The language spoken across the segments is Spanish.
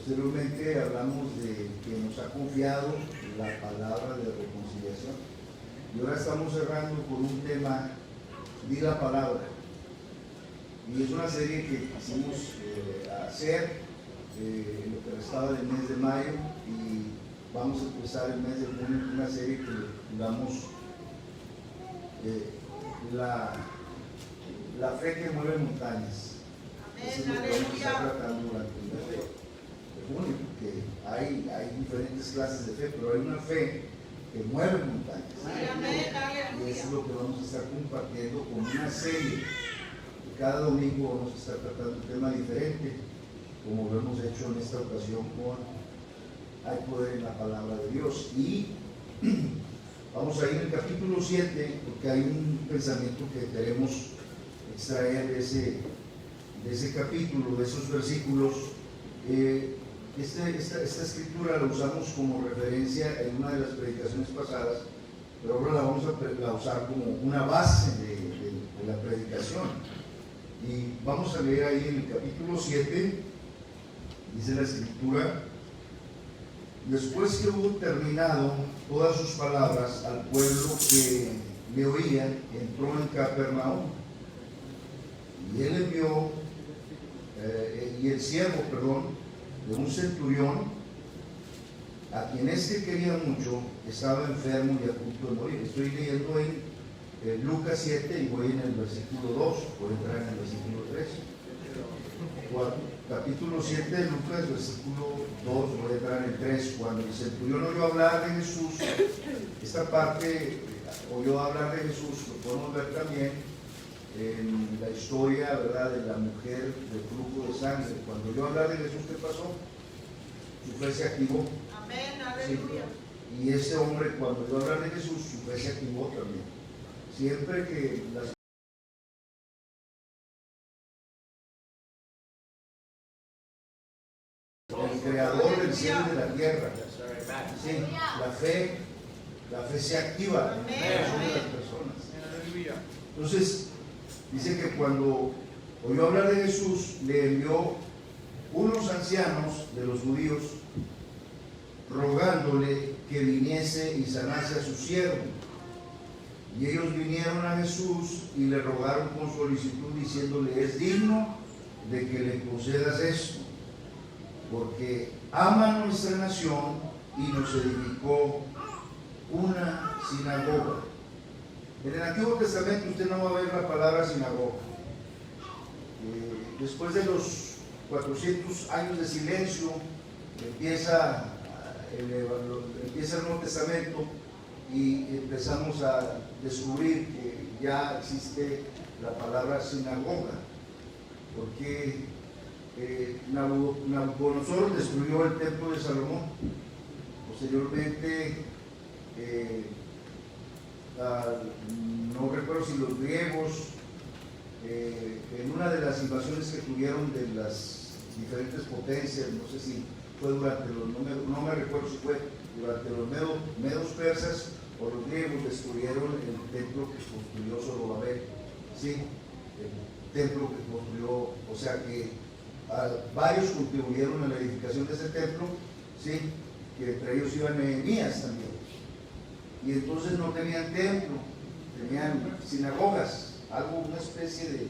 Posteriormente hablamos de que nos ha confiado la palabra de reconciliación. Y ahora estamos cerrando con un tema, di la palabra. Y es una serie que quisimos hacer en lo que restaba del mes de mayo, y vamos a empezar el mes de junio con una serie que digamos la fe que mueve montañas. Eso es lo que vamos a estar tratando durante el mes de junio, porque hay diferentes clases de fe, pero hay una fe que mueve montañas. Y eso es lo que vamos a estar compartiendo con una serie. Cada domingo vamos a estar tratando un tema diferente, como lo hemos hecho en esta ocasión con Hay poder en la palabra de Dios. Y vamos a ir al capítulo 7, porque hay un pensamiento que queremos extraer de ese capítulo, de esos versículos. Esta escritura la usamos como referencia en una de las predicaciones pasadas, pero ahora la vamos a usar como una base de la predicación. Y vamos a leer ahí en el capítulo 7, dice la escritura: después que hubo terminado todas sus palabras al pueblo que le oía, entró en Capernaum, y él envió, y el siervo, de un centurión, a quien éste quería mucho, estaba enfermo y a punto de morir. Estoy leyendo en Lucas 7 y voy en el versículo 2, voy a entrar en el versículo 3. Capítulo 7 de Lucas, versículo 2, voy a entrar en el 3. Cuando el centurión oyó hablar de Jesús, esta parte, oyó hablar de Jesús, lo podemos ver también en la historia, ¿verdad?, de la mujer del flujo de sangre. Cuando oyó hablar de Jesús, ¿qué pasó? Su fe se activó. Amén, aleluya. Sí. Y ese hombre, cuando oyó hablar de Jesús, su fe se activó también. Siempre que las el creador del cielo y de la tierra, sí, la fe se activa en el corazón de las personas. Entonces dice que cuando oyó hablar de Jesús, le envió unos ancianos de los judíos rogándole que viniese y sanase a su siervo. Y ellos vinieron a Jesús y le rogaron con solicitud, diciéndole: es digno de que le concedas esto, porque ama nuestra nación y nos edificó una sinagoga. En el Antiguo Testamento usted no va a ver la palabra sinagoga. Después de los 400 años de silencio, empieza el Nuevo Testamento, y empezamos a descubrir que ya existe la palabra sinagoga, porque Nabucodonosor destruyó el templo de Salomón. Posteriormente, no recuerdo si los griegos, en una de las invasiones que tuvieron de las diferentes potencias, no sé si fue durante los, no me recuerdo si fue durante los medos persas o los griegos, destruyeron el templo que construyó Zorobabel, ¿sí? El templo que construyó, o sea que varios contribuyeron a la edificación de ese templo, ¿sí?, que entre ellos iban Nehemías también. Y entonces no tenían templo, tenían sinagogas, una especie de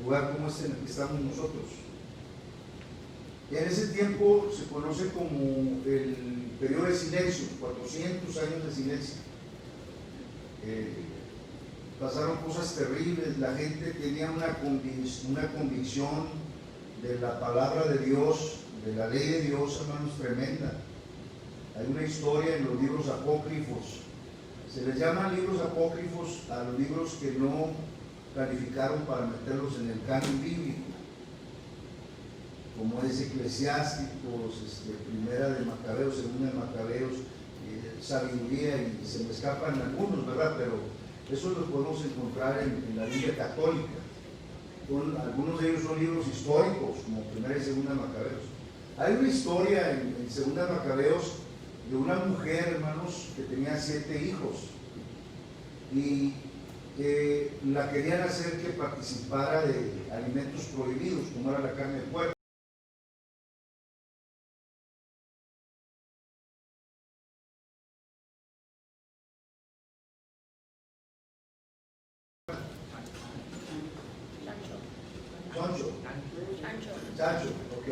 lugar como este en el que estamos nosotros. Y en ese tiempo se conoce como el periodo de silencio, 400 años de silencio. Pasaron cosas terribles, la gente tenía una convicción de la palabra de Dios, de la ley de Dios, hermanos, tremenda. Hay una historia en los libros apócrifos. Se les llama libros apócrifos a los libros que no calificaron para meterlos en el canon bíblico, como es Eclesiásticos, Primera de Macabeos, Segunda de Macabeos, Sabiduría, y se me escapan algunos, ¿verdad? Pero eso lo podemos encontrar en la Biblia católica. Algunos de ellos son libros históricos, como Primera y Segunda de Macabeos. Hay una historia en Segunda de Macabeos de una mujer, hermanos, que tenía 7 hijos, y la querían hacer que participara de alimentos prohibidos, como era la carne de puerco. muchacho, ok.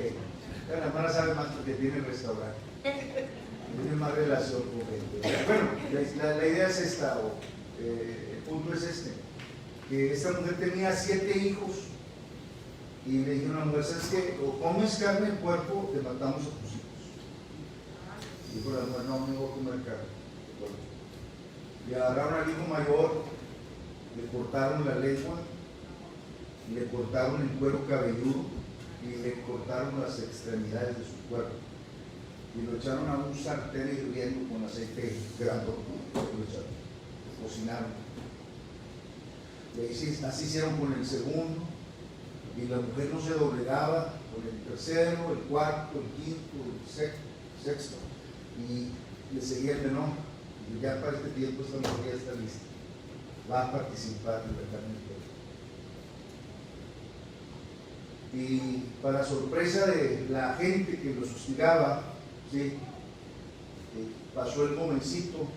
La hermana sabe más porque tiene el restaurante. Tiene más relación con gente. Bueno, la idea es esta, el punto es este, que esta mujer tenía 7 hijos y le dijo a una mujer, ¿sabes qué? O comes carne en cuerpo, te matamos a tus hijos. Y dijo la mujer, no, no voy a comer carne. Bueno, le agarraron al hijo mayor, le cortaron la lengua, le cortaron el cuero cabelludo y le cortaron las extremidades de su cuerpo. Y lo echaron a un sartén hirviendo con aceite grandote, lo cocinaron. Y así hicieron con el segundo, y la mujer no se doblegaba con el tercero, el cuarto, el quinto, el sexto, y le seguía el menor. Y ya para este tiempo esta mujer ya está lista, va a participar en la carne de Cristo. Y para sorpresa de la gente que lo hostigaba, ¿sí? Pasó el jovencito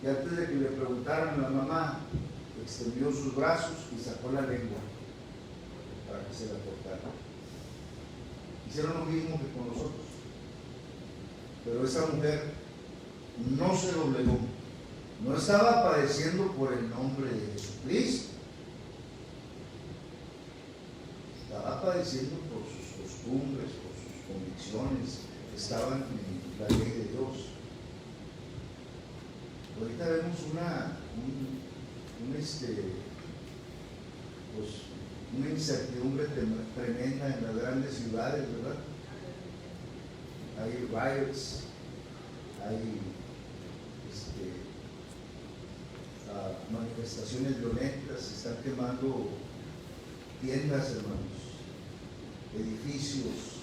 y antes de que le preguntaran a la mamá, extendió sus brazos y sacó la lengua para que se la cortara. Hicieron lo mismo que con nosotros, pero esa mujer no se doblegó, no estaba padeciendo por el nombre de Jesucristo, estaba padeciendo por sus costumbres, por sus convicciones, estaban en la ley de Dios. Ahorita vemos una incertidumbre tremenda en las grandes ciudades, ¿verdad? Hay riots, hay manifestaciones violentas, se están quemando tiendas, hermanos, edificios.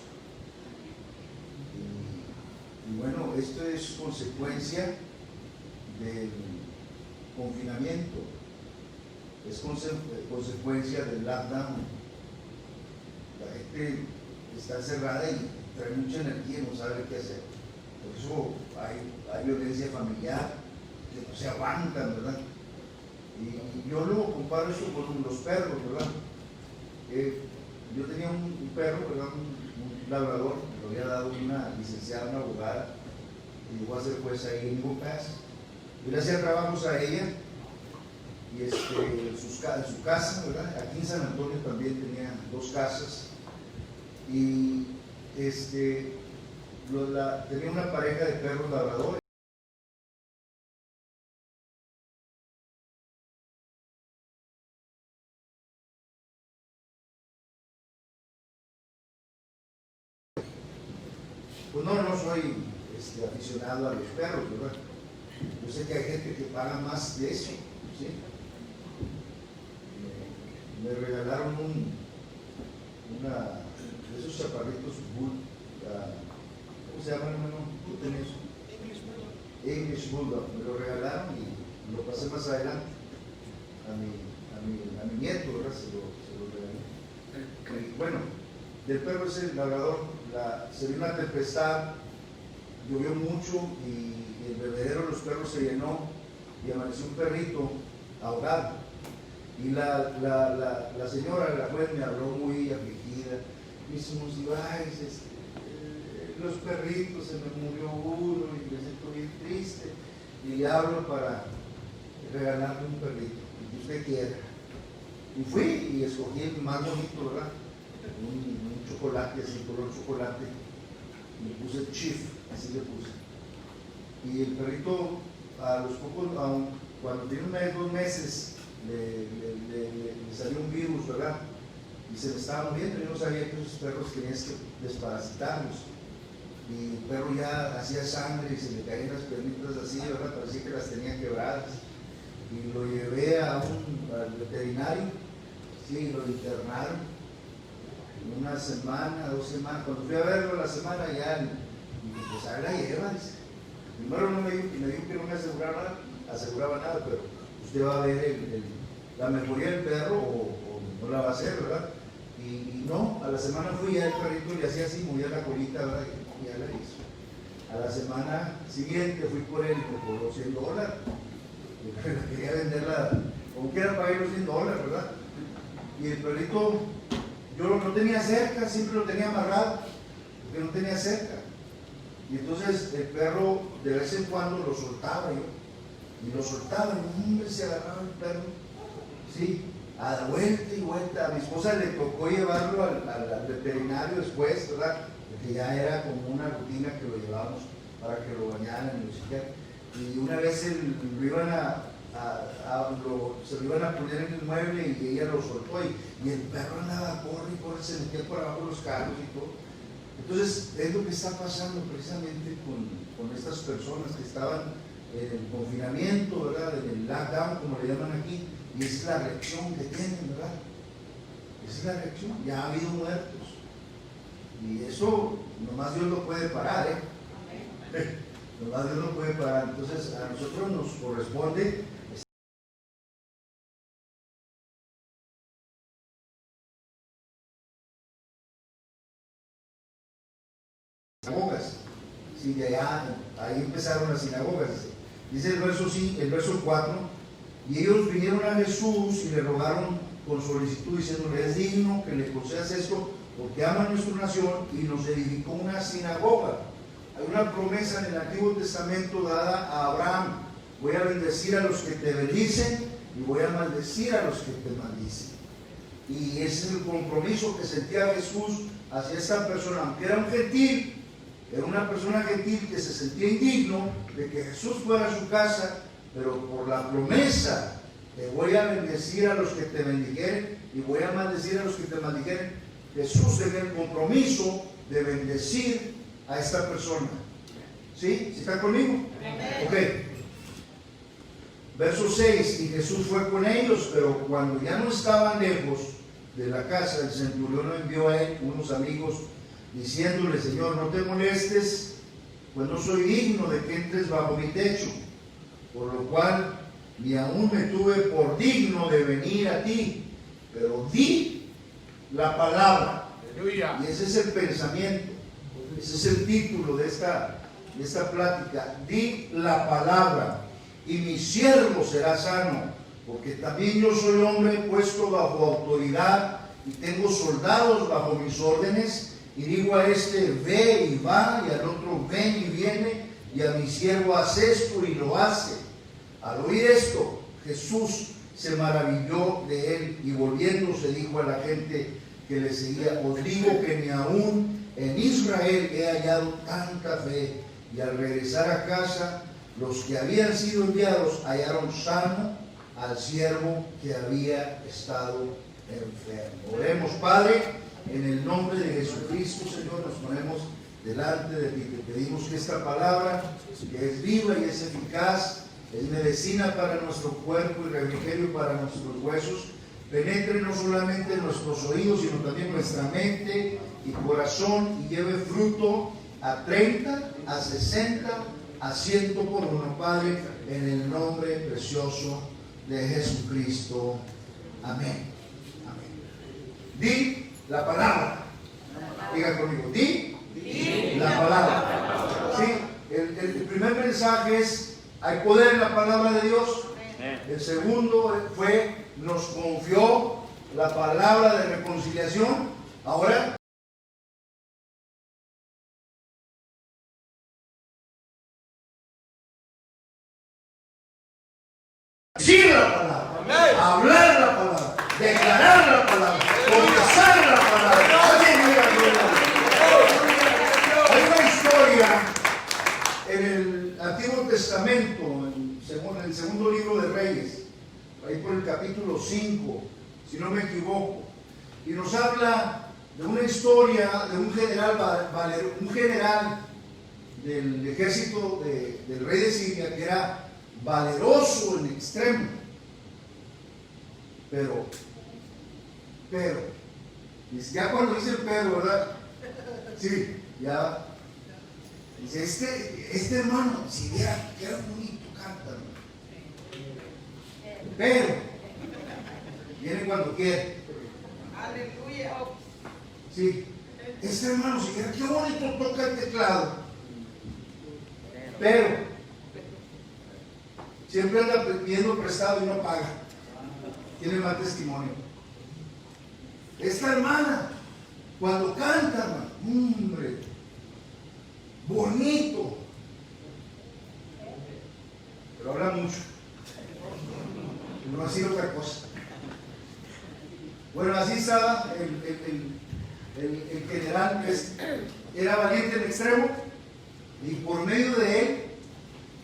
Y bueno, esto es consecuencia del confinamiento, es consecuencia del lockdown. La gente está encerrada y trae mucha energía y no sabe qué hacer. Por eso hay violencia familiar, que no se aguantan, ¿verdad? Y yo lo comparo eso con los perros, ¿verdad? Yo tenía un perro, ¿verdad? Un labrador, me lo había dado una licenciada, una abogada, y llegó a ser juez ahí en Eagle Pass. Yo le hacía trabajos a ella, y en su casa, ¿verdad? Aquí en San Antonio también tenía 2 casas, y tenía una pareja de perros labradores. Pues no soy aficionado a los perros, ¿verdad? Yo sé que hay gente que paga más de eso, ¿sí? Me regalaron de esos chaparritos bull, ¿cómo se llaman, hermano? ¿Tú tenés? English Bulldog. Me lo regalaron y lo pasé más adelante a mi nieto, ¿verdad? Se lo regalé. Y bueno, del perro es el labrador. Se vio una tempestad, llovió mucho y el bebedero de los perros se llenó y amaneció un perrito ahogado. Y la señora, la juez, me habló muy afligida. Me dice, ay, los perritos, se me murió uno y me siento bien triste. Y le hablo para regalarle un perrito, el que usted quiera. Y fui y escogí el más bonito, ¿verdad? Un chocolate, así, color chocolate, y le puse Chief, así le puse. Y el perrito, a los pocos, cuando tiene 1 mes, 2 meses, le salió un virus, ¿verdad? Y se le estaba muriendo. Yo no sabía que esos perros tenías que desparasitarlos. Y el perro ya hacía sangre y se le caían las piernitas así, ¿verdad? Parecía que las tenía quebradas. Y lo llevé al veterinario, sí, lo internaron. 1 semana, 2 semanas. Cuando fui a verlo la semana ya, pues ahí la lleva. Primero me dijo que no me aseguraba nada, pero usted va a ver la mejoría del perro o no la va a hacer, ¿verdad? Y no, a la semana fui ya el perrito le hacía así, movía la colita, ¿verdad? Y ya la hizo. A la semana siguiente fui por él y me cobró $100. Quería venderla, como quiera pagué los $100, ¿verdad? Y el perrito yo no tenía cerca, siempre lo tenía amarrado, porque no tenía cerca. Y entonces el perro de vez en cuando lo soltaba yo, y lo soltaba, y un hombre se agarraba el perro, sí, a la vuelta y vuelta. A mi esposa le tocó llevarlo al veterinario después, ¿verdad? Porque ya era como una rutina que lo llevábamos para que lo bañaran y lo hicieran. Y una vez se lo iban a poner en el mueble y ella lo soltó y el perro andaba, corre, se metía por abajo los carros y todo. Entonces es lo que está pasando precisamente con estas personas que estaban en el confinamiento, ¿verdad? En el lockdown, como le llaman aquí, y esa es la reacción que tienen, ¿verdad? Esa es la reacción. Ya ha habido muertos y eso nomás Dios lo puede parar, ¿eh? Nomás Dios lo puede parar. Entonces a nosotros nos corresponde sinagogas. Sí, de allá, ahí empezaron las sinagogas. Dice el verso 4, y ellos vinieron a Jesús y le rogaron con solicitud, diciéndole: es digno que le concedas esto, porque ama nuestra nación y nos edificó una sinagoga. Hay una promesa en el Antiguo Testamento dada a Abraham: voy a bendecir a los que te bendicen y voy a maldecir a los que te maldicen. Y ese es el compromiso que sentía Jesús hacia esta persona, aunque era un gentil. Era una persona gentil que se sentía indigno de que Jesús fuera a su casa, pero por la promesa de voy a bendecir a los que te bendijeren y voy a maldecir a los que te maldijeren, Jesús tenía el compromiso de bendecir a esta persona. ¿Sí? ¿Sí está conmigo? Ok. Verso 6, y Jesús fue con ellos, pero cuando ya no estaban lejos de la casa, el centurión envió a él unos amigos, diciéndole: Señor, no te molestes, pues no soy digno de que entres bajo mi techo, por lo cual ni aún me tuve por digno de venir a ti, pero di la palabra. Aleluya. Y ese es el pensamiento, ese es el título de esta plática: di la palabra, y mi siervo será sano, porque también yo soy hombre puesto bajo autoridad, y tengo soldados bajo mis órdenes. Y digo a este: ve y va, y al otro: ven y viene, y a mi siervo: haz esto, y lo hace. Al oír esto, Jesús se maravilló de él, y volviéndose dijo a la gente que le seguía: os digo que ni aún en Israel he hallado tanta fe. Y al regresar a casa, los que habían sido enviados hallaron sano al siervo que había estado enfermo. Oremos. Padre, en el nombre de Jesucristo, Señor, nos ponemos delante de ti. Te pedimos que esta palabra, que es viva y es eficaz, es medicina para nuestro cuerpo y refrigerio para nuestros huesos, penetre no solamente en nuestros oídos, sino también en nuestra mente y corazón, y lleve fruto a 30, a 60, a 100 por uno, Padre, en el nombre precioso de Jesucristo. Amén. Amén. Di la palabra. Diga conmigo: di la palabra. Sí, el primer mensaje es: hay poder en la palabra de Dios. El segundo fue: nos confió la palabra de reconciliación. Ahora, decir la palabra, hablar la palabra, declarar la palabra, confesar la palabra. Hay una historia en el Antiguo Testamento, en el segundo libro de Reyes, ahí por el capítulo 5, si no me equivoco, y nos habla de una historia de un general del ejército del rey de Siria, que era valeroso en extremo, pero, ya cuando dice el pero, ¿verdad? Sí, ya, dice: este hermano, si viera que era bonito, canta, ¿no? Pero, viene cuando quiere. Aleluya. Sí, este hermano, si viera qué bonito toca el teclado, pero siempre anda pidiendo prestado y no paga. Tiene mal testimonio. esta hermana, cuando canta, hermano, hombre, bonito, pero habla mucho, no va a decir otra cosa. Bueno, así estaba el general, era valiente en extremo, y por medio de él,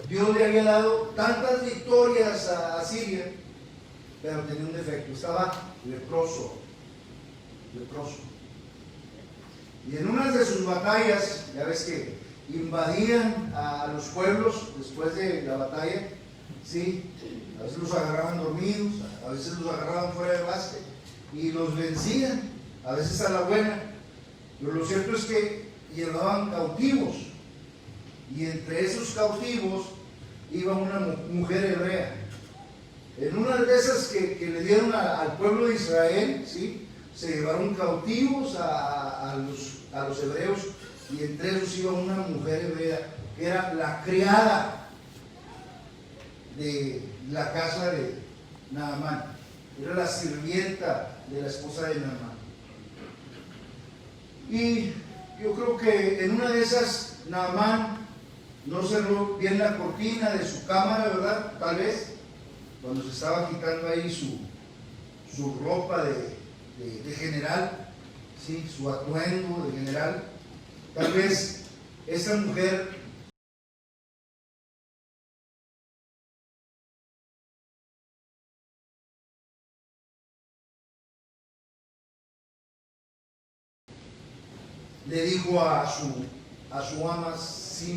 Dios le había dado tantas victorias a Siria, pero tenía un defecto, estaba leproso. Y en una de sus batallas, ya ves que invadían a los pueblos después de la batalla, ¿sí? A veces los agarraban dormidos, a veces los agarraban fuera de base y los vencían, a veces a la buena. Pero lo cierto es que llevaban cautivos, y entre esos cautivos iba una mujer hebrea. En una de esas que le dieron al pueblo de Israel, ¿sí? Se llevaron cautivos a los hebreos, y entre esos iba una mujer hebrea que era la criada de la casa de Naamán, era la sirvienta de la esposa de Naamán. Y yo creo que en una de esas Naamán no cerró bien la cortina de su cámara, ¿verdad? Tal vez cuando se estaba quitando ahí su ropa de general, ¿sí? Su atuendo de general. Tal vez esta mujer le dijo a su ama, si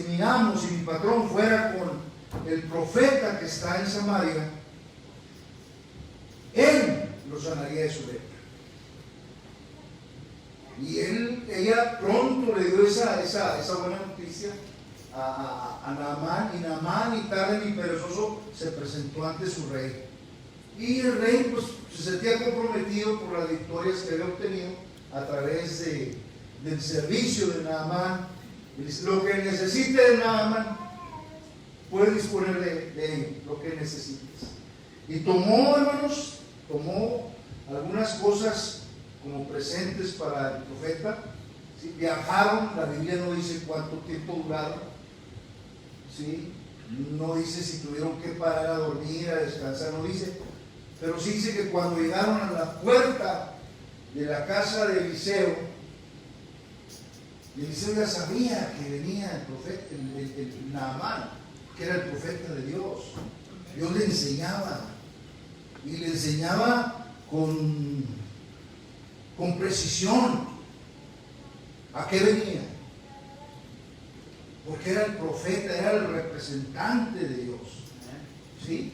mi amo, si mi patrón fuera con el profeta que está en Samaria, él lo sanaría de su lepra. Y ella pronto le dio esa buena noticia a Naamán, y Naamán, ni tarde ni perezoso, se presentó ante su rey. Y el rey pues se sentía comprometido por las victorias que había obtenido a través del servicio de Naamán. Lo que necesite de Naamán, puedes disponer de él, lo que necesites. Y tomó, hermanos, algunas cosas como presentes para el profeta. ¿Sí? Viajaron, la Biblia no dice cuánto tiempo duraron, ¿sí? No dice si tuvieron que parar a dormir, a descansar, no dice, pero sí dice que cuando llegaron a la puerta de la casa de Eliseo, y Eliseo ya sabía que venía el profeta, el Naamán, que era el profeta de Dios. Dios le enseñaba, y le enseñaba con precisión a qué venía, porque era el profeta, era el representante de Dios, ¿sí?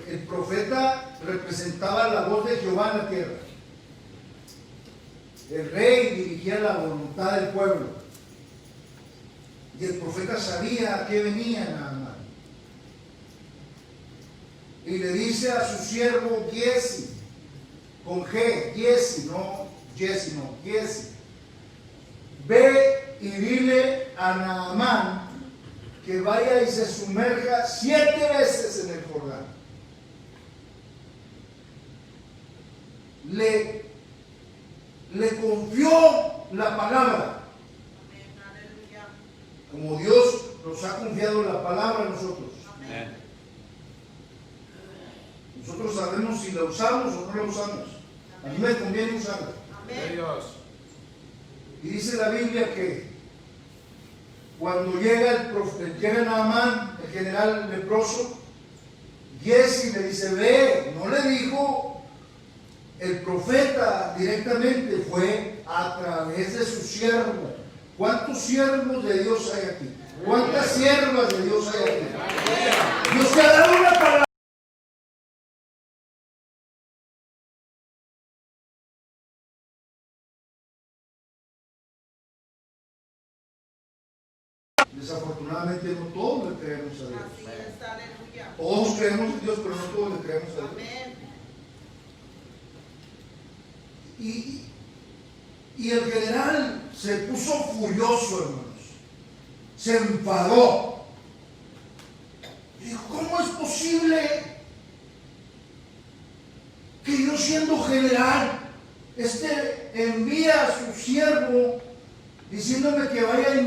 El profeta representaba la voz de Jehová en la tierra. El rey dirigía la voluntad del pueblo, y el profeta sabía a qué venía Naamán. Y le dice a su siervo Giesi, con G, Giesi, ve y dile a Naamán que vaya y se sumerja 7 veces en el Jordán. Le confió la palabra. Como Dios nos ha confiado la palabra a nosotros. Nosotros sabemos si la usamos o no la usamos. A mí me conviene usarla. Y dice la Biblia que cuando llega Naamán, el general leproso, Giesi le dice, ve, no le dijo el profeta directamente, fue a través de su siervo. ¿Cuántos siervos de Dios hay aquí? ¿Cuántas siervas de Dios hay aquí? Dios te ha dado una palabra. Desafortunadamente no todos le creemos a Dios. Así es, aleluya. Todos creemos en Dios, pero no todos le creemos a Dios. Amén. Y el general se puso furioso, hermanos. Se enfadó. Y dijo, ¿cómo es posible yo siendo general, envía a su siervo diciéndome que vaya y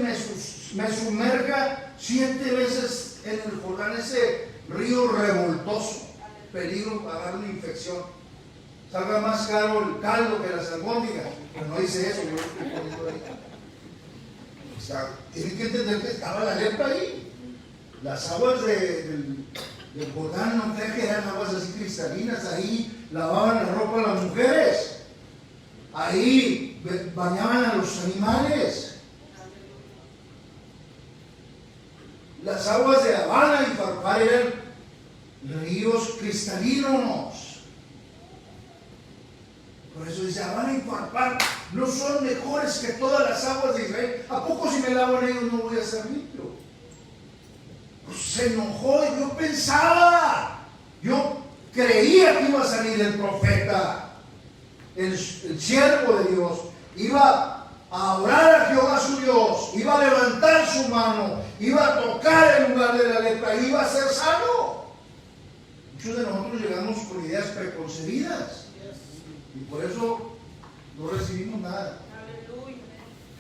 me sumerja 7 veces en el Jordán, ese río revoltoso, peligro para dar una infección. Salga más caro el caldo que las albóndigas. Pero no dice eso, yo lo estoy poniendo ahí. O sea, tienen que entender que estaba la lepra ahí. Las aguas del Jordán no crean que eran aguas así cristalinas. Ahí lavaban la ropa a las mujeres. Ahí bañaban a los animales. Las aguas de Habana y Farfar eran ríos cristalinos. Por eso dice, Habana y Farfar no son mejores que todas las aguas de Israel. ¿A poco si me lavo en ellos no voy a ser limpio? Pues se enojó. Yo creía que iba a salir el profeta, el siervo de Dios, iba a orar a Jehová su Dios, iba a levantar su mano, iba a tocar el lugar de la lepra, iba a ser sano. Muchos de nosotros llegamos con ideas preconcebidas y por eso no recibimos nada. Aleluya.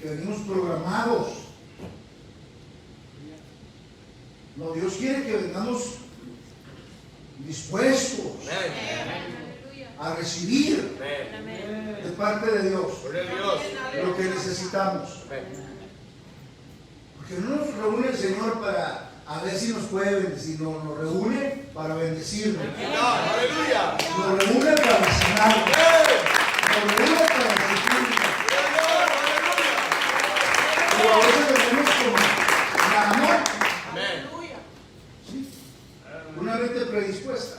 Que venimos programados. No, Dios quiere que vengamos dispuestos a recibir de parte de Dios lo que necesitamos. Porque no nos reúne el Señor para a ver si nos puede bendecir, no, nos reúne para bendecirnos. Nos reúne para sanarnos. Nos reúne para bendecirnos. Pero a veces tenemos como la amor. ¿Sí? Una vez te predispuesta,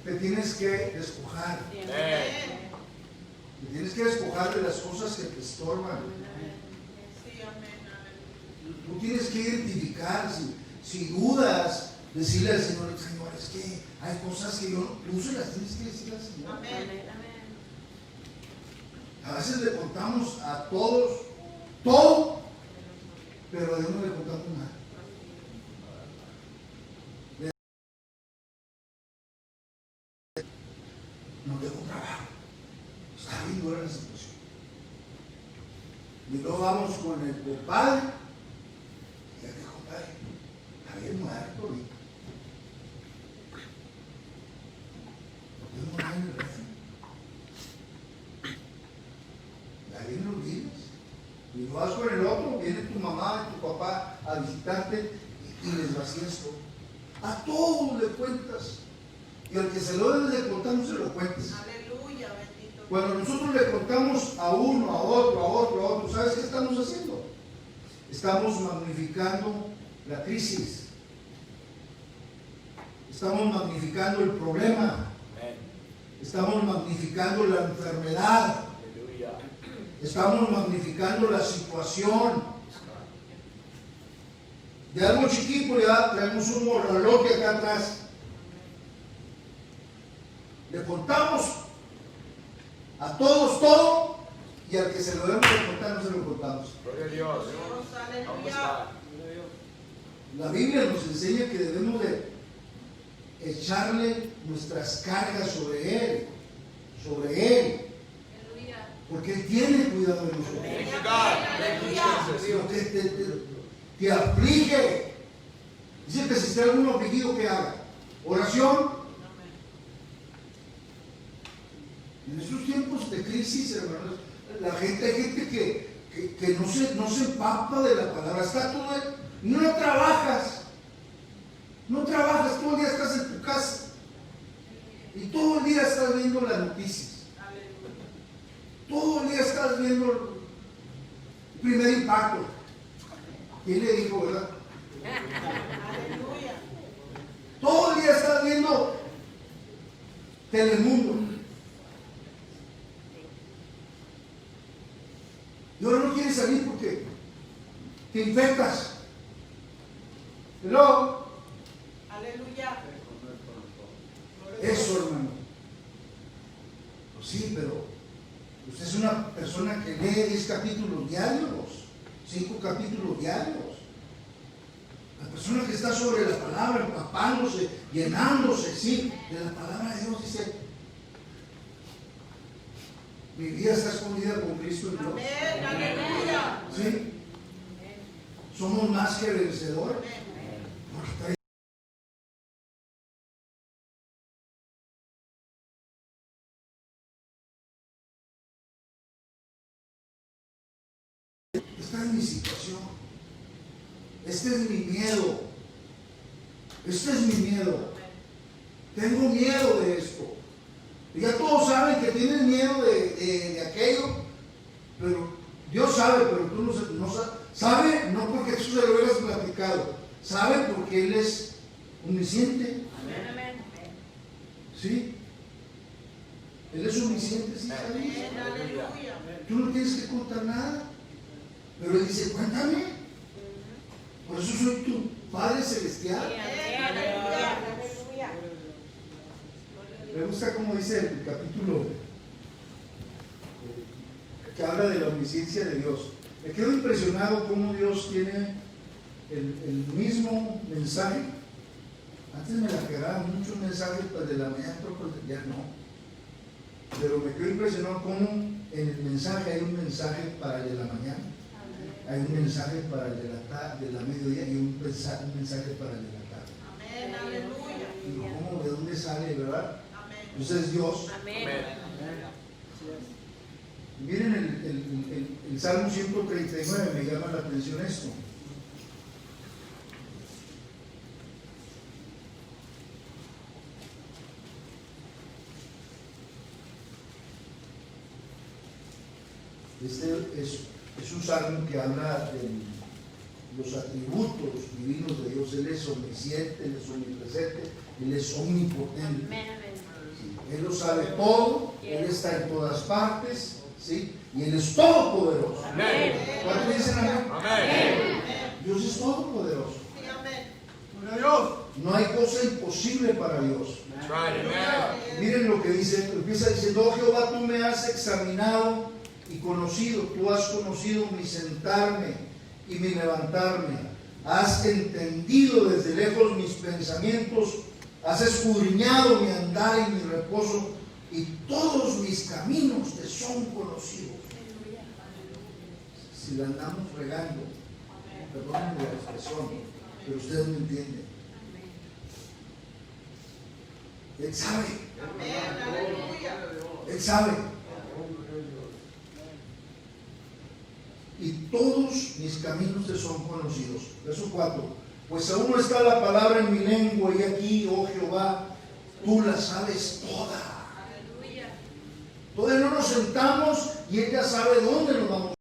te tienes que despojar. Te tienes que despojar de las cosas que te estorban. Tú tienes que identificar, si dudas, decirle al Señor, Señor, es que hay cosas que yo no uso y las tienes que decir al Señor. A veces le contamos a todos todo, pero a Dios no le contamos nada. No tengo trabajo. Está bien dura la situación. Y luego vamos con el compadre. Ya que compadre, está bien muerto ahorita. No tengo nada en el refri. Ya vienen los días. Y luego vas con el otro, viene tu mamá y tu papá a visitarte y les vacías todo. A todos le cuentas. Y al que se lo debes de contar, no se lo cuentes. Aleluya, bendito. Cuando nosotros le contamos a uno, a otro, ¿sabes qué estamos haciendo? Estamos magnificando la crisis. Estamos magnificando el problema. Estamos magnificando la enfermedad. Estamos magnificando la situación. De algo chiquito ya traemos un morralote acá atrás. Le contamos a todos todo y al que se lo debemos de contar no se lo contamos. Gloria a Dios. Aleluya. La Biblia nos enseña que debemos de echarle nuestras cargas sobre Él, porque Él tiene cuidado de nosotros. Lo que te aflige, dice que si está alguno afligido, ¿qué haga? Oración. En estos tiempos de crisis, hermanos, hay gente que no se empapa de la palabra. Está todo, no trabajas, todo el día estás en tu casa y todo el día estás viendo las noticias. Todo el día estás viendo el primer impacto. ¿Quién le dijo, verdad? Aleluya. Todo el día estás viendo Telemundo. Y ahora no quieres salir porque te infectas. Hello. Aleluya. Eso, hermano. Pues sí, pero usted es una persona que lee 10 capítulos diarios, 5 capítulos diarios. La persona que está sobre la palabra, empapándose, llenándose, sí, de la palabra de Dios, dice, Mi vida está escondida con Cristo en Dios. Amén. Aleluya. ¿Sí? Somos más que vencedores. Porque esta es mi situación. Este es mi miedo. Este es mi miedo. Tengo miedo de esto. Y ya todos saben que tienen miedo de aquello, pero Dios sabe, pero tú no sabes. Sabe no porque tú se lo hubieras platicado, sabe porque Él es omnisciente. Amén. ¿Sí? Él es omnisciente, ¿sí sabes? Amén. Aleluya. Tú no tienes que contar nada, pero Él dice, cuéntame. Por eso soy tu Padre Celestial. Amén. Aleluya. Me gusta como dice el capítulo que habla de la omnisciencia de Dios. Me quedo impresionado cómo Dios tiene el mismo mensaje. Antes me la quedaban muchos mensajes para de la mañana, pero ya no. Pero me quedo impresionado cómo en el mensaje hay un mensaje para el de la mañana, hay un mensaje para el de la mediodía y un mensaje para el de la tarde. Amén. Aleluya. Y cómo, de dónde sale, ¿verdad? Amén. Entonces Dios. Amén. Miren el Salmo 139, me llama la atención esto. Este es un salmo que habla de los atributos divinos de Dios. Él es omnisciente, Él es omnipresente, Él es omnipotente. Sí, Él lo sabe todo, Él está en todas partes, ¿sí? Y Él es todopoderoso. ¿Cuántos dicen amén? Amén. Dios es todopoderoso. Sí, amén. Gloria a Dios. No hay cosa imposible para Dios. That's right. Amen. Miren lo que dice, empieza diciendo, oh Jehová, tú me has examinado y conocido, tú has conocido mi sentarme y mi levantarme, has entendido desde lejos mis pensamientos, has escudriñado mi andar y mi reposo, y todos mis caminos te son conocidos. Si la andamos regando, perdónenme la expresión, pero ustedes me entienden. Él sabe. Amén. Aleluya. Él sabe. Y todos mis caminos te son conocidos. Verso 4. Pues aún no está la palabra en mi lengua, y aquí, oh Jehová, tú la sabes toda. Aleluya. Todavía no nos sentamos y Él ya sabe dónde nos vamos.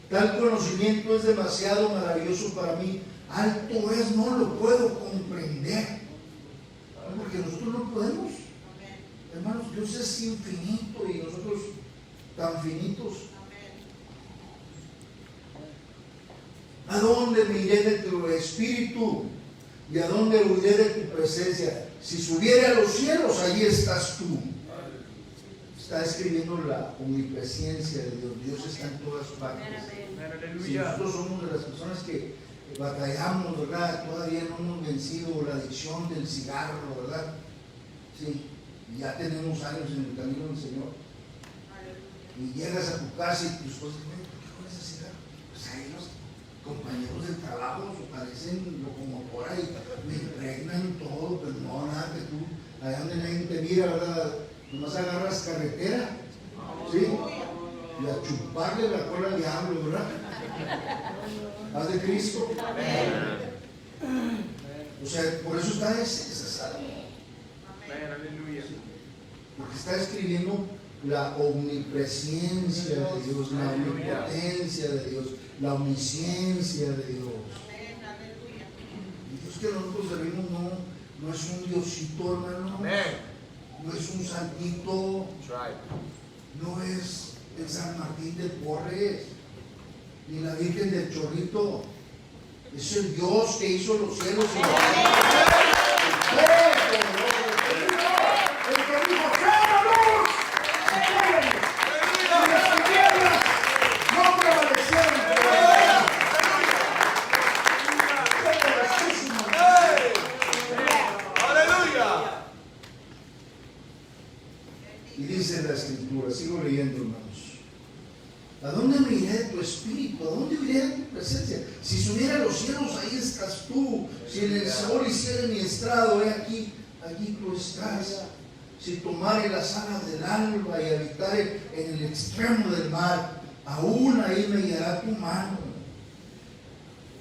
Tal conocimiento es demasiado maravilloso para mí. Alto es, no lo puedo comprender. Porque nosotros no podemos. Amén. Hermanos, Dios es infinito y nosotros tan finitos. Amén. ¿A dónde me iré de tu espíritu? ¿Y a dónde huiré de tu presencia? Si subiere a los cielos, allí estás tú. Está escribiendo la omnipresencia de Dios. Dios está en todas partes. Si nosotros somos de las personas que batallamos, ¿verdad? Todavía no hemos vencido la adicción del cigarro, ¿verdad? Sí, y ya tenemos años en el camino del Señor. Y llegas a tu casa y tus esposa dice, ¿por qué con ese cigarro? Pues ahí los compañeros de trabajo se parecen locomotora y me impregnan todo, pero no, nada que tú, allá donde nadie te mira, ¿verdad? Nomás agarras carretera, ¿sí? Y a chuparle la cola al diablo, ¿verdad? Haz de Cristo. O sea, por eso está ese salmo. Aleluya. Porque está escribiendo la omnipresencia de Dios, la omnipotencia de Dios, la omnisciencia de Dios. Amén. Aleluya. El Dios que nosotros servimos no es un diosito, hermano. Amen. No es un santito. That's right. No es el San Martín de Porres, ni la Virgen del Chorrito. Es el Dios que hizo los cielos y la tierra. El que dijo, ¡sea la luz! Y las tinieblas no prevalecieron. dice la Escritura, sigo leyendo, hermanos. ¿A dónde me iré de tu espíritu? ¿A dónde iré de tu presencia? Si subiera a los cielos, ahí estás tú. Si en el Seol hiciera mi estrado, he aquí, allí tú estás. Si tomare las alas del alba y habitare en el extremo del mar, aún ahí me guiará tu mano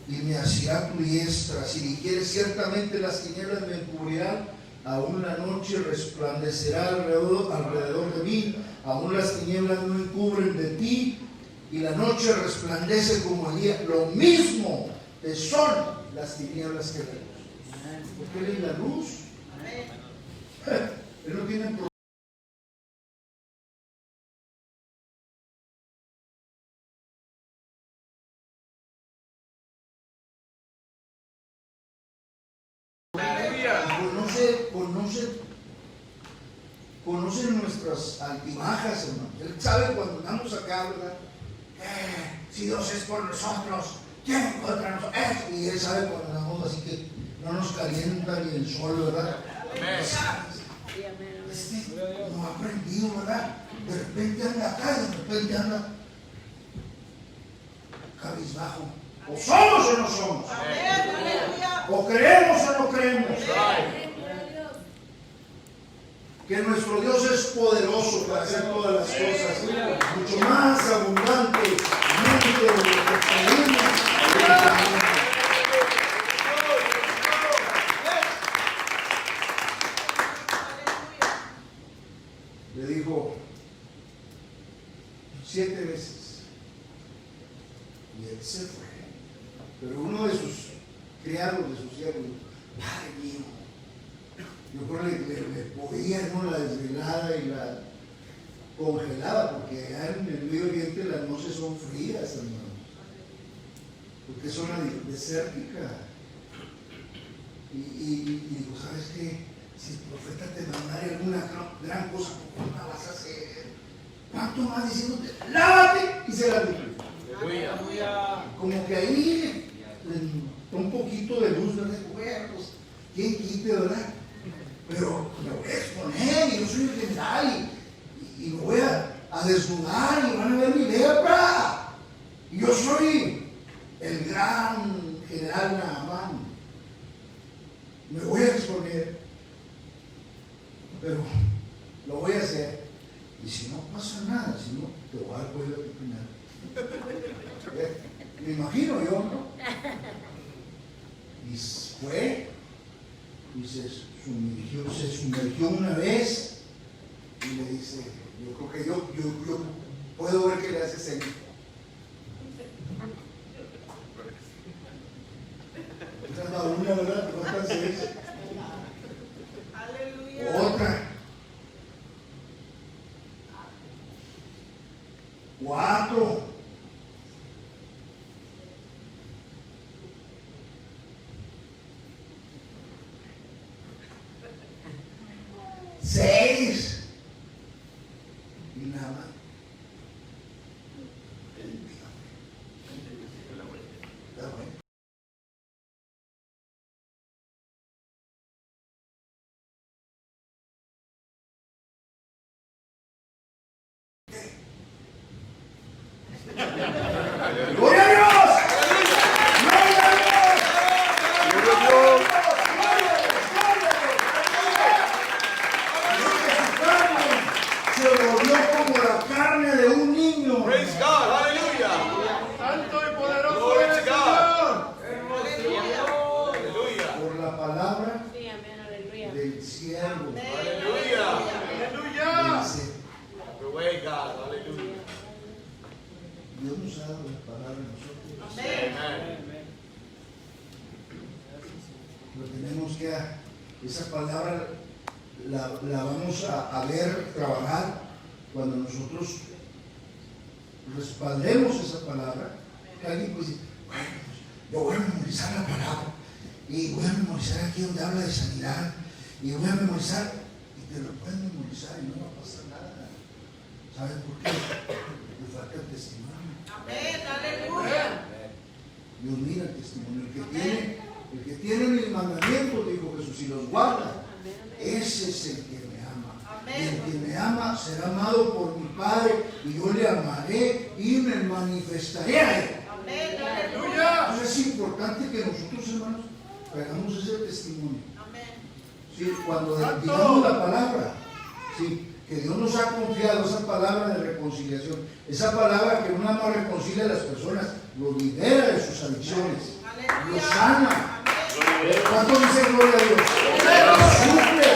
y me asirá tu diestra. Si dijeres ciertamente las tinieblas me encubrirán, aún la noche resplandecerá alrededor de mí, aún las tinieblas no encubren de ti, y la noche resplandece como el día. Lo mismo te son las tinieblas que la luz. Porque Él es la luz. Él no tiene problema. Conoce nuestras altibajas, hermano. Él sabe cuando andamos acá, ¿verdad? Si Dios es por nosotros, ¿quién contra nosotros? Y Él sabe cuando andamos así que no nos calienta ni el sol, ¿verdad? No ha aprendido, ¿verdad? De repente anda acá, de repente anda cabizbajo. O somos o no somos. O creemos o no creemos. Que nuestro Dios es poderoso para hacer todas las cosas, mucho más abundantemente de lo que pedimos. Le dijo 7 veces y él se fue. Pero uno de sus criados, de sus siervos, Padre mío, yo creo que le podía, ¿no?, la desvelada y la congelada, porque allá en el Medio Oriente las noches son frías, hermanos, porque es zona desértica. Y digo, ¿sabes qué? Si el profeta te mandara alguna gran cosa, ¿cómo la vas a hacer? ¿Cuánto más diciéndote, lávate y se la duplica? Como que ahí un poquito de luz, ¿verdad? Bueno, pues, ¿quién quite, verdad? Pero me voy a exponer, y yo soy el general, y me voy a desnudar, y van a ver mi lepra. Y yo soy el gran general Naamán. Me voy a exponer, pero lo voy a hacer. Y si no pasa nada, si no, te voy a dar cuenta de primero. Me imagino yo, ¿no? Y fue, y se sumergió una vez, y le dice, yo creo que yo puedo ver que le hace señas. Una, ¿verdad? ¿Cuántas 6? Aleluya. Otra. 4. 6. Y nada más. Está bueno. ¡Gloria a Dios! ¡Gloria a Dios! Se volvió como la carne de un niño. Praise God, aleluya. Santo y poderoso es el Señor. Aleluya. Por la palabra Sí, amén, aleluya. del siervo. Aleluya. Aleluya. Dice, The way, God, aleluya. Dios nos ha dado la palabra a nosotros. Amen. Pero tenemos que, esa palabra la vamos a ver trabajar cuando nosotros respaldemos esa palabra. Alguien puede decir, bueno, pues yo voy a memorizar la palabra y voy a memorizar aquí donde habla de sanidad y voy a memorizar, y te lo puedes memorizar y no va a pasar nada. ¿Sabes por qué? Porque falta el testimonio. Amén, aleluya. Dios mira el testimonio. El que tiene mis mandamientos, dijo Jesús, y los guarda, ese es el que me ama. Amén. Y el que me ama será amado por mi Padre, y yo le amaré y me manifestaré a él. Amén. Aleluya. Aleluya. Entonces es importante que nosotros, hermanos, hagamos ese testimonio. Amén. Sí, cuando Santo. digamos la palabra, sí, que Dios nos ha confiado esa palabra de reconciliación, esa palabra que no nada más reconcilia a las personas, los libera de sus adicciones, Aleluya. los sana. Amén. ¿Cuánto dice gloria a Dios? Los suple,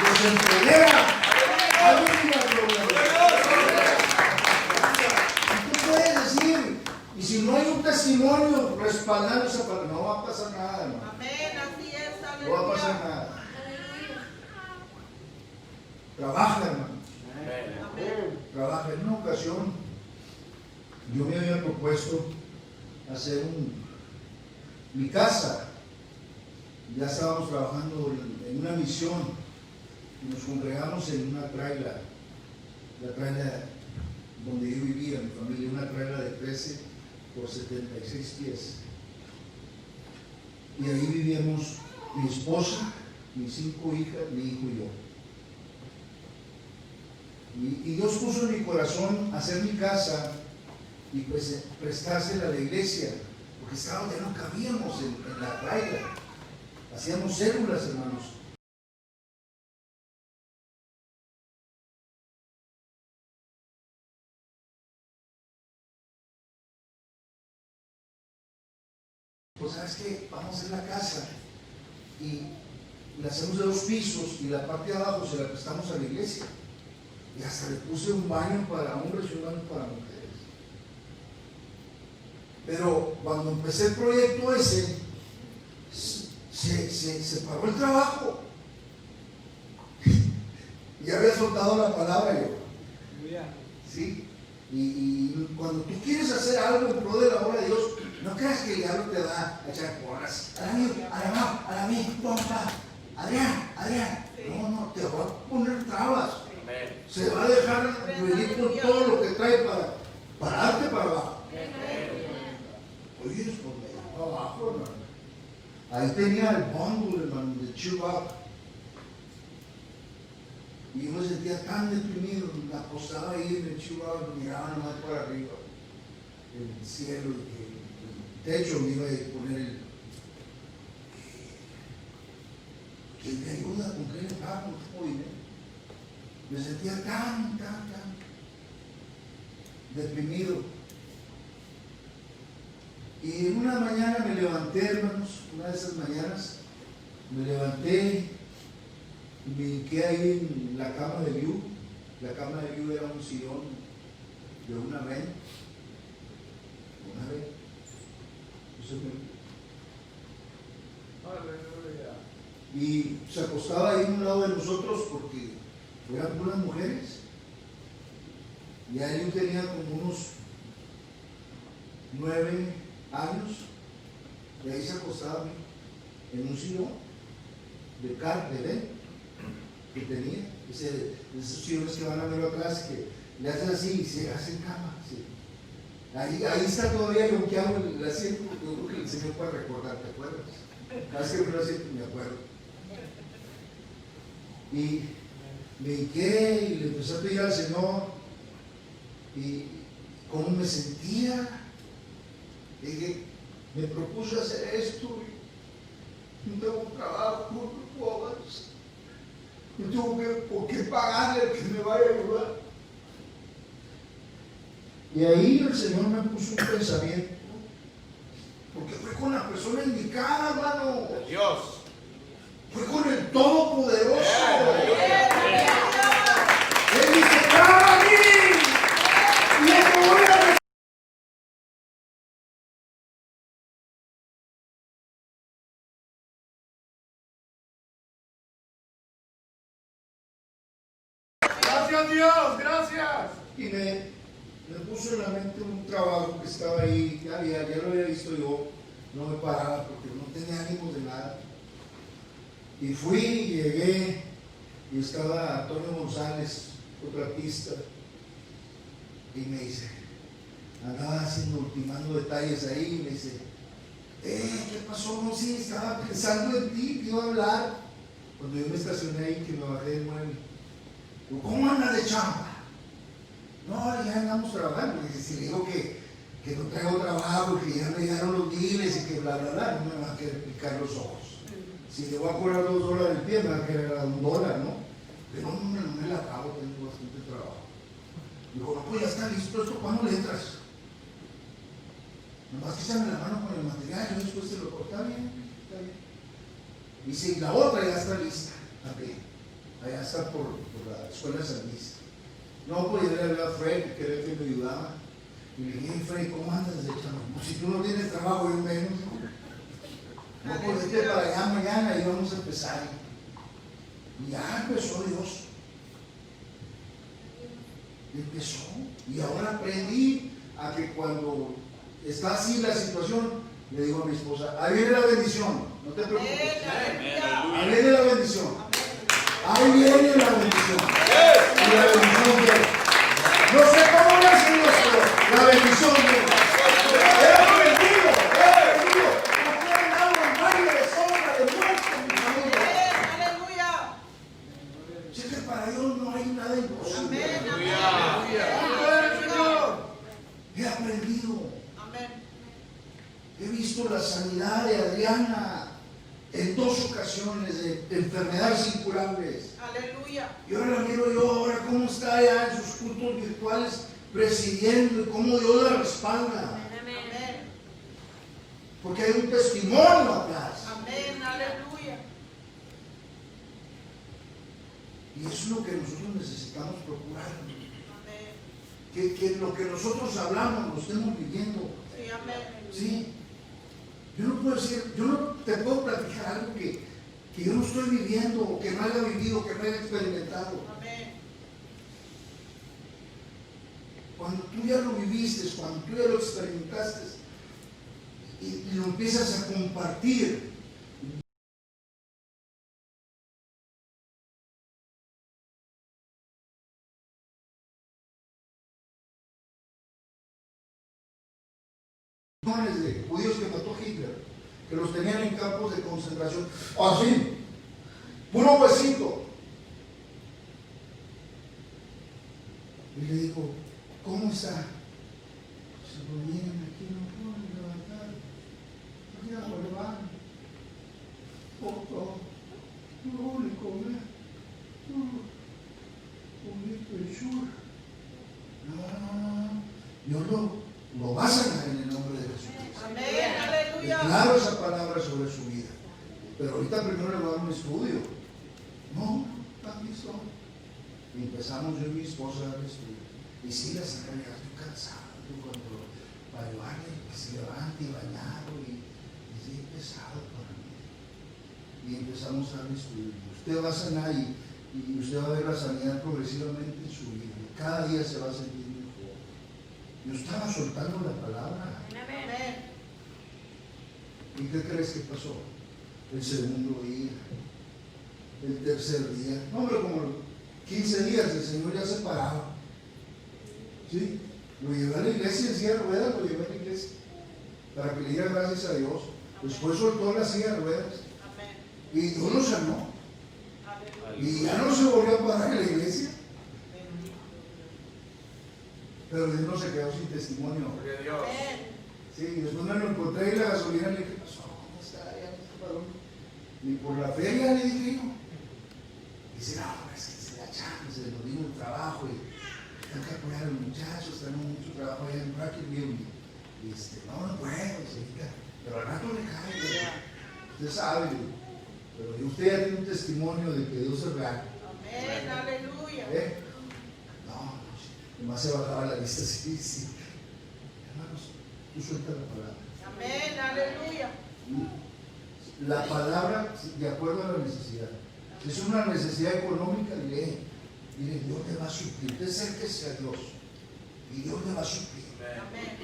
los empodera. Aleluya, gloria a Dios. Y tú puedes decir, y si no hay un testimonio respaldando esa palabra, no va a pasar nada, hermano. Amén. Así es. No va a pasar Aleluya. nada. Trabaja, hermano. Amén. Trabaja. En una ocasión, yo me había propuesto hacer mi casa. Ya estábamos trabajando en una misión y nos congregamos en una traila, la traila donde yo vivía, mi familia, una traila de 13 por 76 pies. Y ahí vivíamos mi esposa, mis 5 hijas, mi hijo y yo. Y Dios puso en mi corazón hacer mi casa y pues prestársela a la iglesia, porque estábamos, ya no cabíamos en la traila. Hacíamos células, hermanos. Pues sabes que vamos a hacer la casa y la hacemos de 2 pisos y la parte de abajo se la prestamos a la iglesia. Y hasta le puse un baño para hombres y un baño para mujeres. Pero cuando empecé el proyecto ese, se paró el trabajo. Ya había soltado la palabra yo. ¿Sí? Y cuando tú quieres hacer algo en pro de la obra de Dios, no creas que el diablo te va a echar porras. A mí, pompa, Adrián. No, te va a poner trabas. Se va a dejar venir con todo lo que trae para pararte para abajo. Oye, pues me iba abajo, hermano. Ahí tenía el bundle, hermano, de Chewbacca. Y yo me sentía tan deprimido, me acostaba ahí en el Chewbacca, miraba nomás para arriba, el cielo, el techo, me iba a poner ¿quién me ayuda? ¿Con qué le pago? No tengo dinero. Me sentía tan deprimido. Y en una mañana me levanté, hermanos, una de esas mañanas, me levanté y me quedé ahí en la cama de Liu. La cama de Liu era un sillón de una red. Y se acostaba ahí a un lado de nosotros porque eran puras mujeres. Y ahí yo tenía como unos 9 años, y ahí se acostaba en un sillón de carne, que tenía, esos sillones que van a ver atrás, que le hacen así y se hacen cama. Sí. Ahí está todavía lo que hago el asiento, porque yo creo que el Señor puede recordar, ¿te acuerdas? Cada vez que me lo asiento me acuerdo. Y me hinqué y le empecé a pedir al Señor y cómo me sentía. Dije, me propuse hacer esto y no tengo trabajo, no puedo más. No tengo por qué pagarle al que me vaya a ayudar. Y ahí el Señor me puso un pensamiento, porque fue con la persona indicada, hermano. Dios. Fue con el Todopoderoso. Aleluya. Él dice, ¡clama a mí! Y yo te voy a Gracias Dios, gracias. Y me puso en la mente un trabajo que estaba ahí, ya lo había visto yo, no me paraba porque no tenía ánimos de nada. Y fui y llegué y estaba Antonio González, otro artista, y me dice, andaba haciendo, ultimando detalles ahí, y me dice, ¿qué pasó? No, sí, estaba pensando en ti, te iba a hablar. Cuando yo me estacioné ahí, que me bajé del mueble, digo, ¿cómo andas de chamba? No, ya andamos trabajando. Y si le digo que no traigo trabajo, que ya me llegaron los diles y que bla, bla, bla, no me van a querer picar los ojos. Si le voy a cobrar $2 el pie, me van a querer dar $1, ¿no? Pero no me la pago, tengo bastante trabajo. Dijo, no, pues ya está listo esto, ¿cuándo le entras? Nomás que echame la mano con el material, yo después te lo corto. Está bien, está bien. Y si la otra ya está lista, también. Allá está por la escuela de San Luis. No, pues yo le hablé a Fred, que era el que me ayudaba. Y le dije, Fred, ¿cómo andas de chamba? Pues si tú no tienes trabajo, yo menos. No, pues vete para allá mañana y vamos a empezar. Y ya empezó Dios. Empezó. Y ahora aprendí a que cuando está así la situación, le digo a mi esposa, ahí viene la bendición, no te preocupes. Ahí viene la bendición. Ahí viene la bendición. Y la bendición viene. No sé cómo le hace Dios, pero la bendición viene. Era bendito, era bendito. No quieren agua en valle de sombra, de muerte, mi familia. Aleluya. Sé que para Dios no hay nada imposible. He aprendido. He visto la sanidad de Adriana en 2 ocasiones de enfermedades incurables. Aleluya. Y ahora la miro yo, ahora cómo está allá en sus cultos virtuales presidiendo y cómo Dios la respalda. Amén. Porque hay un testimonio atrás. Amén. Aleluya. Y eso es lo que nosotros necesitamos procurar. Amén. Que lo que nosotros hablamos lo estemos viviendo. Sí, amén. ¿Sí? Yo no puedo decir, yo no te puedo platicar algo que yo no estoy viviendo, o que no haya vivido, que no haya experimentado. Amén. Cuando tú ya lo viviste, cuando tú ya lo experimentaste y lo empiezas a compartir, de judíos que mató Hitler, que los tenían en campos de concentración, así, puro huesito. Y le digo, ¿cómo está? Se lo miran aquí, no pueden levantar, aquí no lo levantan, todo, no le comer, Dios lo va a sanar en el nombre de Jesús. Amén. Aleluya. Declaro esa palabra sobre su vida. Pero ahorita primero le voy a dar un estudio. No, aquí estoy. Y empezamos yo y mi esposa a dar estudio. Y sí, la saca, ya estoy cansado cuando para llevarle que se levante y bañado y sí, pesado para mí. Y empezamos a dar estudio. Usted va a sanar y usted va a ver la sanidad progresivamente en su vida. Cada día se va a sentir mejor. Yo estaba soltando la palabra. Amén. ¿Y qué crees que pasó? El segundo día, el tercer día, no, hombre, como 15 días el Señor ya se paraba. ¿Sí? Lo llevé a la iglesia en silla de ruedas, lo llevé a la iglesia para que le diera gracias a Dios. Después soltó la silla de ruedas Amén. y Dios lo sanó. Aleluya. Y ya no se volvió a parar en la iglesia. Pero Dios no se quedó sin testimonio. Amén. Sí, y después me lo encontré y la gasolina le dije, ¿qué pasó? ¿Cómo está? Ya no está parón. Ni por la feria le dije yo. Dice, no, es que se la chamba, se nos vino el trabajo y tengo que apoyar a los muchachos, tenemos mucho trabajo allá en Brackenville. Y no puedo, señorita. Pero al rato le cae, ¿verdad? Usted sabe, pero usted ya tiene un testimonio de que Dios es real. Amén. Aleluya. No, nomás se bajaba la vista, sí. Hermanos, tú suelta la palabra. Amén. Aleluya. La palabra de acuerdo a la necesidad. Si es una necesidad económica, lee. Mire, Dios te va a suplir. Usted acérquese a Dios y Dios le va a suplir. Amén.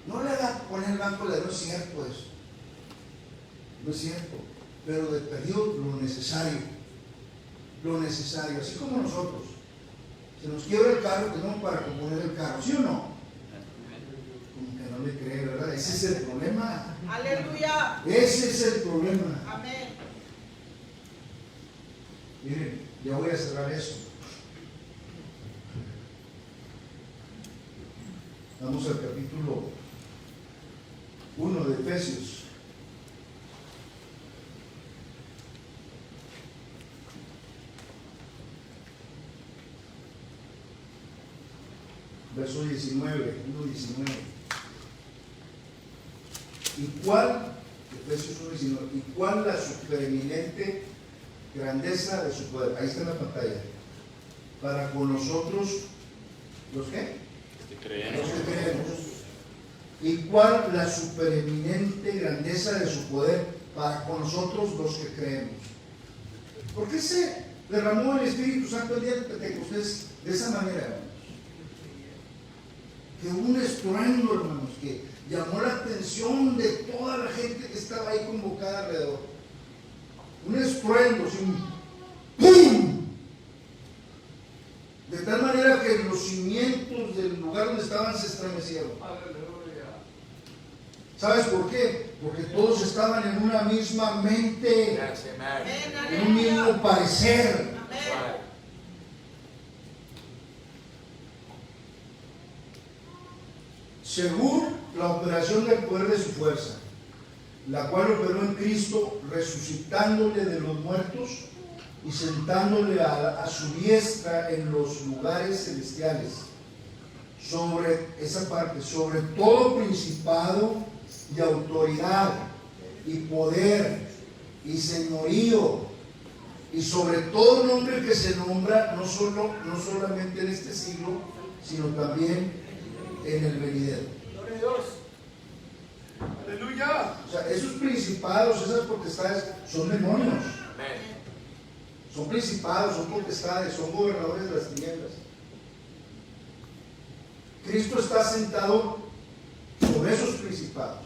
No le da poner el banco de no es cierto eso. No es cierto. Pero de perdido lo necesario. Lo necesario. Así como nosotros. Se nos quiebra el carro, tenemos para componer el carro. ¿Sí o no? Como que no le cree, ¿verdad? Ese es el problema. Aleluya. Ese es el problema. Amén. Miren, ya voy a cerrar esto. Vamos al capítulo 1 de Efesios. Verso 19, 1:19. ¿Y cuál, Efesios 1:19, y cuál la supereminente grandeza de su poder? Ahí está en la pantalla. Para con nosotros, ¿los qué? Los que creemos. ¿Y cuál la supereminente grandeza de su poder para con nosotros los que creemos? ¿Por qué se derramó el Espíritu Santo el día de Pentecostés de esa manera, hermanos? Que hubo un estruendo, hermanos, que llamó la atención de toda la gente que estaba ahí convocada alrededor. Un estruendo, un ¡pum! De tal manera que los cimientos del lugar donde estaban se estremecieron. ¿Sabes por qué? Porque todos estaban en una misma mente, en un mismo parecer. Según la operación del poder de su fuerza, la cual operó en Cristo, resucitándole de los muertos y sentándole a su diestra en los lugares celestiales, sobre esa parte, sobre todo principado y autoridad y poder y señorío, y sobre todo nombre que se nombra no solamente en este siglo, sino también en el venidero. Gloria a Dios. Aleluya. O sea, esos principados, esas potestades son demonios. Son principados, son potestades, son gobernadores de las tinieblas. Cristo está sentado sobre esos principados.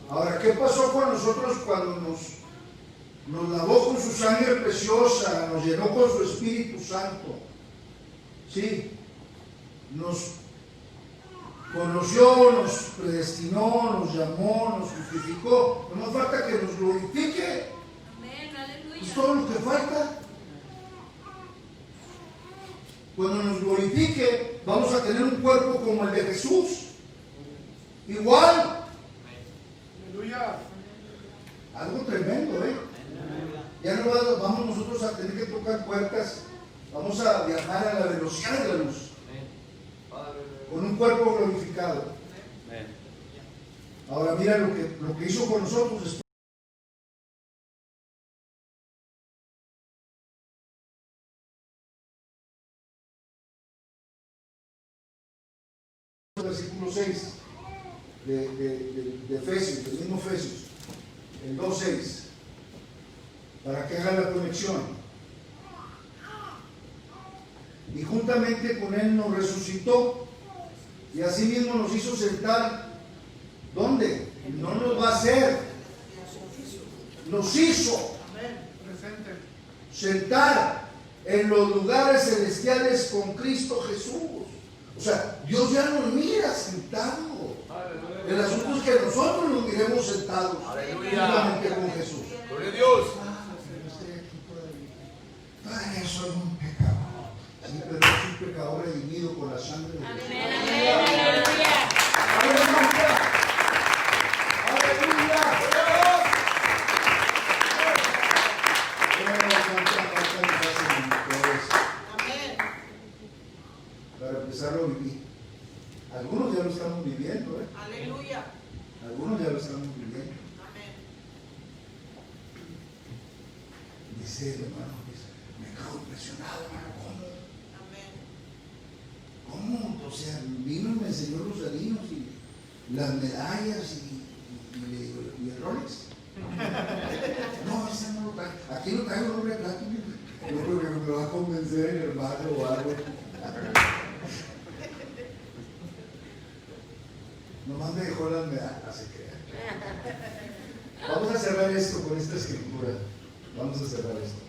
Ahora, ¿qué pasó con nosotros cuando nos lavó con su sangre preciosa, nos llenó con su Espíritu Santo? Sí, nos conoció, nos predestinó, nos llamó, nos justificó. No nos falta que nos glorifique. Amén, aleluya. Es todo lo que falta. Cuando nos glorifique, vamos a tener un cuerpo como el de Jesús. Igual. Aleluya. Algo tremendo, ¿eh? Ya no vamos nosotros a tener que tocar puertas. Vamos a viajar a la velocidad de la luz. Con un cuerpo glorificado. Ahora mira lo que hizo con nosotros. Versículo 6 de Efesios, del mismo Efesios, el 2:6, para que haga la conexión. Y juntamente con él nos resucitó y asimismo nos hizo sentar. ¿Dónde? No nos va a hacer, nos hizo sentar en los lugares celestiales con Cristo Jesús. O sea, Dios ya nos mira sentados. El asunto es que nosotros nos miremos sentados juntamente con Jesús. Gloria a Dios. Todavía soy un pecador. Sí, pero es un pecador redimido con la sangre de Jesús. Aleluya. ¡Aleluya! ¡Aleluya! Amén. Para empezarlo a vivir. Algunos ya lo estamos viviendo, ¿eh? Aleluya. Algunos ya lo estamos viviendo. Amén. Dice el hermano, me quedo impresionado, hermano. ¿Cómo? Amén. ¿Cómo? O sea, vino y me enseñó los anillos y las medallas y el Rolex. No, ese no lo traigo. Aquí no traigo el hombre de plata. Yo creo que me va a convencer el hermano o algo. Nomás me dejó las medallas, se crea. Vamos a cerrar esto con esta escritura. Vamos a cerrar esto.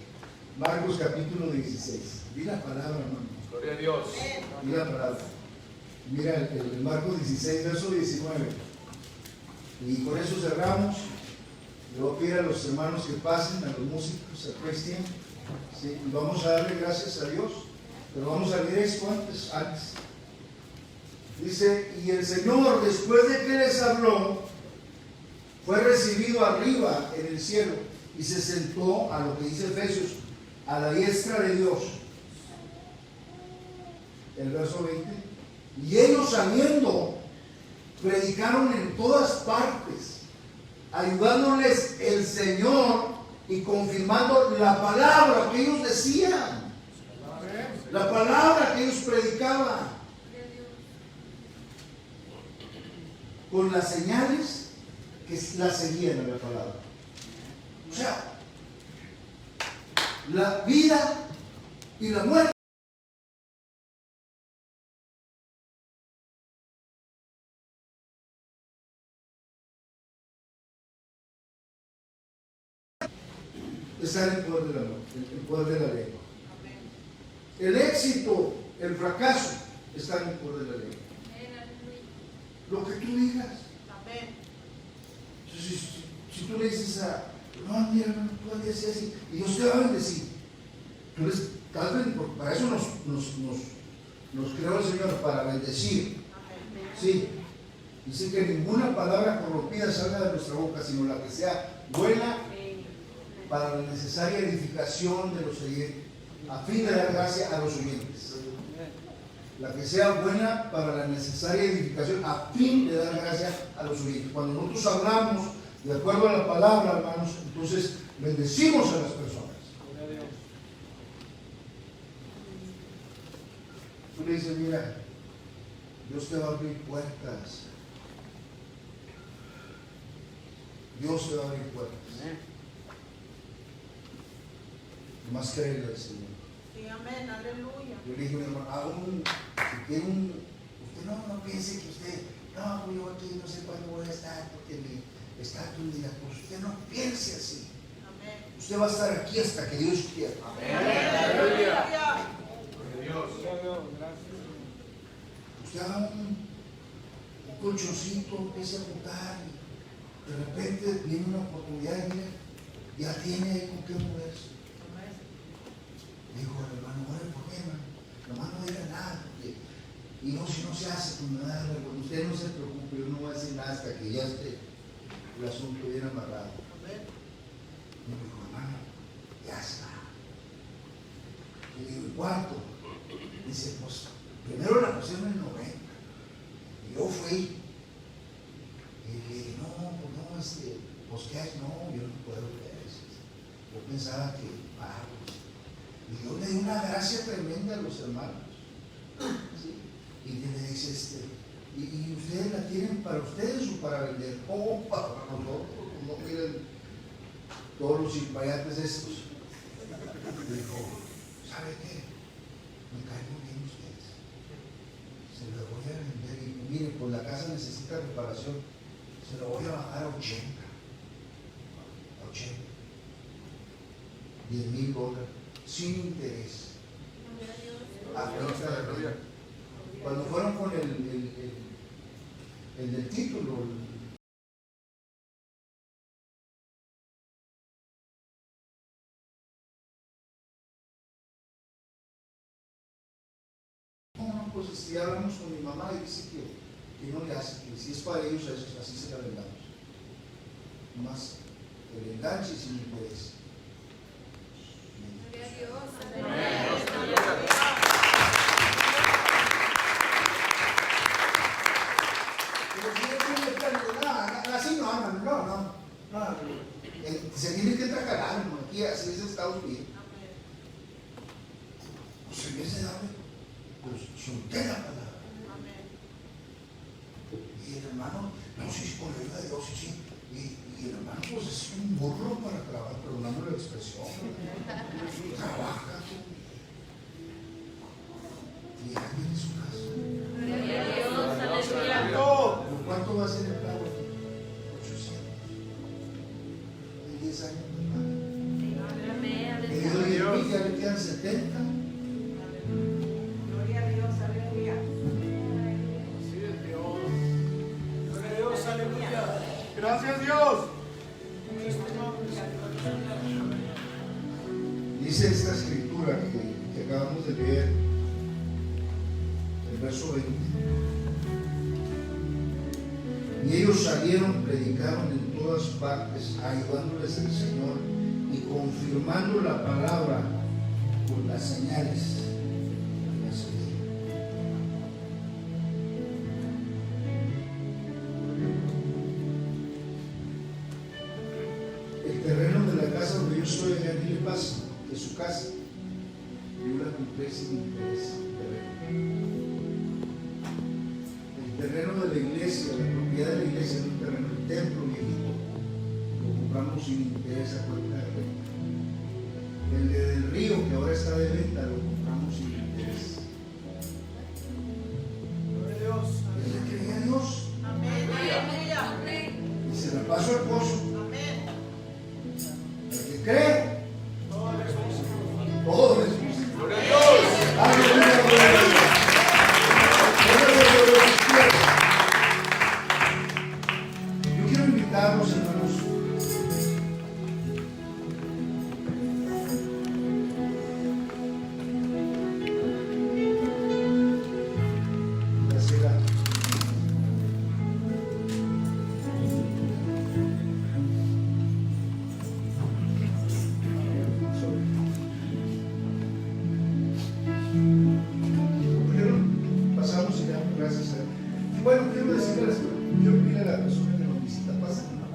Marcos capítulo 16. Di la palabra, hermano. Gloria a Dios. Di la palabra. Mira el Marcos 16, verso 19. Y con eso cerramos. Le voy a pedir a los hermanos que pasen, a los músicos, a Cristian. Sí, y vamos a darle gracias a Dios. Pero vamos a leer esto antes. Dice, y el Señor, después de que les habló, fue recibido arriba en el cielo y se sentó, a lo que dice Efesios, a la diestra de Dios. El verso 20. Y ellos saliendo, predicaron en todas partes, ayudándoles el Señor y confirmando la palabra que ellos decían. La palabra que ellos predicaban. Con las señales que la seguían a la palabra. O sea, la vida y la muerte está en el poder de la muerte, el poder de la lengua. El éxito, el fracaso está en el poder de la lengua. Lo que tú digas. Entonces, si tú le dices no, mira, no puedes decir así, y Dios te va a bendecir. Tú les, tal vez, para eso nos creó el Señor, para bendecir. Sí. Dice que ninguna palabra corrompida salga de nuestra boca, sino la que sea buena para la necesaria edificación de los oyentes, a fin de dar gracia a los oyentes. La que sea buena para la necesaria edificación, a fin de dar gracia a los oyentes. Cuando nosotros hablamos de acuerdo a la palabra, hermanos, entonces bendecimos a las personas. Tú le dices, mira, Dios te va a abrir puertas. Dios te va a abrir puertas. Más creerle al Señor. Sí, amén, aleluya. Yo le dije a mi hermano, aún si tiene usted no piense que usted, no, yo aquí no sé cuándo voy a estar porque mi estatus dirá, pues usted no piense así. Amén. Usted va a estar aquí hasta que Dios quiera. Amén. Aleluya. Dios. Usted haga un colchoncito, empiece a botar y de repente viene una oportunidad y mire, ya tiene ahí con qué moverse. Dijo el hermano, ore por mí, hermano. Nomás no diga nada, porque, y no, si no se hace, pues me da vergüenza. Usted no se preocupe, yo no voy a decir nada hasta que ya esté el asunto bien amarrado. Y me dijo, hermano, ya está. Y digo, ¿y cuánto? Dice, pues, primero la pusieron en 90. Y yo fui. Y dije, no, pues no, pues qué es, no, yo no puedo creer eso. Yo pensaba que, y Dios le dio una gracia tremenda a los hermanos. ¿Sí? Y le dice, ¿y ustedes la tienen para ustedes o para vender? O para nosotros. No miren todos los chimpayates estos. Y dijo, ¿sabe qué? Me caen muy bien ustedes. Se lo voy a vender. Y miren, pues la casa necesita reparación. Se lo voy a bajar a 80. A 80. $10,000. Sin interés. Cuando fueron con el del título, pues si hablamos con mi mamá y dice que no le hace, que si es para ellos, así se la vendamos. Más el enganche y sin interés. Así no. Se tiene que tragar, hermano. Aquí así es Estados Unidos. Pues en vez de darle, pues solté la palabra. Y el hermano, no sé si por la ayuda de Dios, sí. Y el hermano, pues es un burro para trabajar, perdonando la expresión. Trabaja. Y ya tiene su casa. ¿Por cuánto va a ser el pago? 800. En 10 años, hermano. Le dio 10,000, ya le quedan 70. Gloria a Dios, aleluya. Sí, Dios. Gloria a Dios, aleluya. Gracias, Dios. Dice esta escritura que acabamos de leer, el verso 20. Y ellos salieron, predicaron en todas partes, ayudándoles el Señor y confirmando la palabra con las señales. El terreno de la casa donde yo estoy, aquí le paso, de su casa, yo la compré sin interés. El terreno de la iglesia, la propiedad de la iglesia es un terreno, el templo viejito, lo compramos sin interés a cuenta de renta. El del río, que ahora está de venta, lo compramos sin interés.